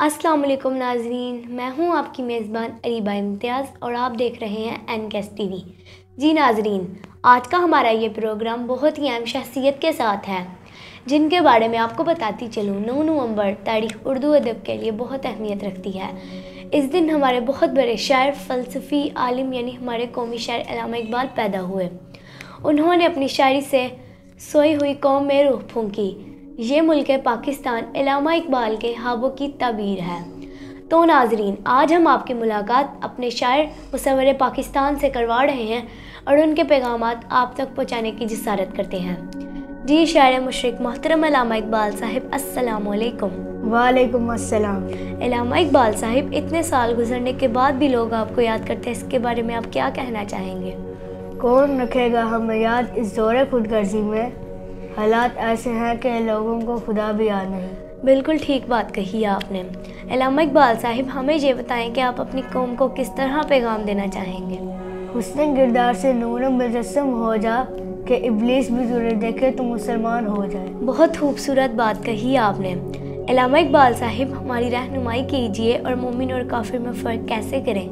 अस्सलाम वालेकुम नाज़रीन, मैं हूं आपकी मेज़बान अरीबा इम्तियाज़ और आप देख रहे हैं एनकेस टीवी। जी नाज़रीन, आज का हमारा ये प्रोग्राम बहुत ही अहम शख्सियत के साथ है जिनके बारे में आपको बताती चलूँ। 9 नवंबर तारीख़ उर्दू अदब के लिए बहुत अहमियत रखती है। इस दिन हमारे बहुत बड़े शायर, फ़लसफ़ी, आलिम यानी हमारे कौमी शायर अल्लामा इकबाल पैदा हुए। उन्होंने अपनी शायरी से सोई हुई कौम में रूह फूंकी। ये मुल्क पाकिस्तान अल्लामा इकबाल के ख्वाबों की ताबीर है। तो नाजरीन, आज हम आपकी मुलाकात अपने शायर मुसव्विर पाकिस्तान से करवा रहे हैं और उनके पैगामात आप तक पहुँचाने की जिसारत करते हैं। जी शायर मुशरिक मोहतरम अल्लामा इकबाल साहिब, अस्सलाम वालेकुम। वालेकुम अस्सलाम। अल्लामा इकबाल साहिब, इतने साल गुजरने के बाद भी लोग आपको याद करते हैं, इसके बारे में आप क्या कहना चाहेंगे? कौन रखेगा हमें याद इस दौरे खुदगर्जी में, हालात ऐसे हैं कि लोगों को खुदा भी याद नहीं। बिल्कुल ठीक बात कही आपने। अल्लामा इकबाल साहिब, हमें ये बताएं कि आप अपनी कौम को किस तरह पैगाम देना चाहेंगे? हुस्न किरदार से नूर मुजस्सम हो जा कि इब्लीस भी तुझे देखे तो मुसलमान हो जाए। बहुत खूबसूरत बात कही आपने। अल्लामा इकबाल साहिब, हमारी रहनुमाई कीजिए और मोमिन और काफिर में फ़र्क कैसे करें?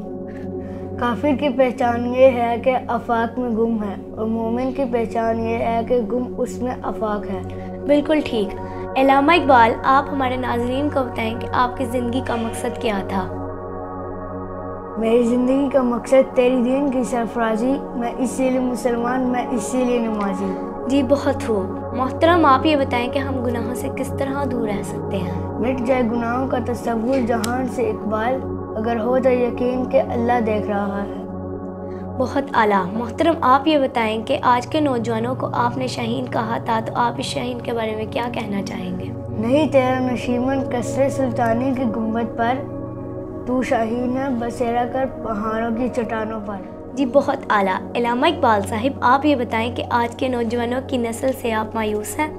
काफिर की पहचान ये है कि आफाक में गुम है और मोमिन की पहचान ये है कि गुम उसमें आफाक है। बिल्कुल ठीक। अल्लामा इकबाल, आप हमारे नाजरीन को बताएं कि आपकी ज़िंदगी का मकसद क्या था? मेरी ज़िंदगी का मकसद तेरी दीन की सरफराजी, मैं इसीलिए मुसलमान, मैं इसीलिए नमाजी। जी बहुत खूब। मोहतरम, आप ये बताएं कि हम गुनाहों से किस तरह दूर रह सकते हैं? मिट जाए गुनाहों का तस्वुर जहान से इकबाल, अगर हो जाए यकीन कि अल्लाह देख रहा है। बहुत आला। मोहतरम, आप ये बताएं कि आज के नौजवानों को आपने शाहीन कहा था, तो आप इस शाहीन के बारे में क्या कहना चाहेंगे? नहीं तेरा नशीमन कसरे सुल्तानी की गुंबद पर, तू शाहीन है बसेरा कर पहाड़ों की चट्टानों पर। जी बहुत आला। अल्लामा इकबाल साहिब, आप ये बताएं कि आज के नौजवानों की नस्ल से आप मायूस हैं?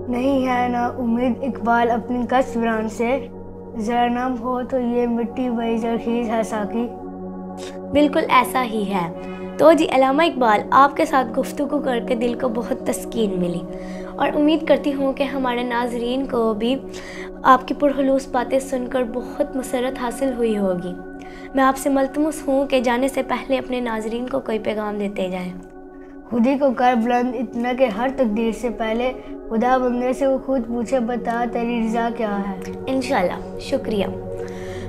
नहीं है ना उम्मीद इकबाल अपनी कसब्रान से, जरा नाम हो तो ये मिट्टी वही जरखीज है साकी। बिल्कुल ऐसा ही है। तो जी अल्लामा इकबाल, आपके साथ गुफ्तगू करके दिल को बहुत तस्कीन मिली और उम्मीद करती हूँ कि हमारे नाजरीन को भी आपकी पुरखलूस बातें सुनकर बहुत मसरत हासिल हुई होगी। मैं आपसे मल्तमस हूँ कि जाने से पहले अपने नाजरीन को कोई पैगाम देते जाएं। खुदी को कर बुलंद इतना कि हर तकदीर से पहले खुदा बंदे से वो खुद पूछे, बता तेरी रज़ा क्या है। इंशाल्लाह। शुक्रिया।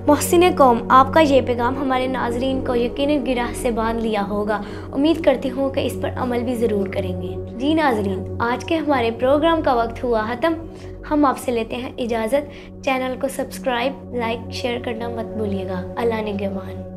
मोहसिन कौम, आपका ये पैगाम हमारे नाजरीन को यकीनन गिरह से बांध लिया होगा। उम्मीद करती हूँ कि इस पर अमल भी ज़रूर करेंगे। जी नाजरीन, आज के हमारे प्रोग्राम का वक्त हुआ ख़त्म। हम आपसे लेते हैं इजाज़त। चैनल को सब्सक्राइब, लाइक, शेयर करना मत भूलिएगा। अल्लाह निगहबान।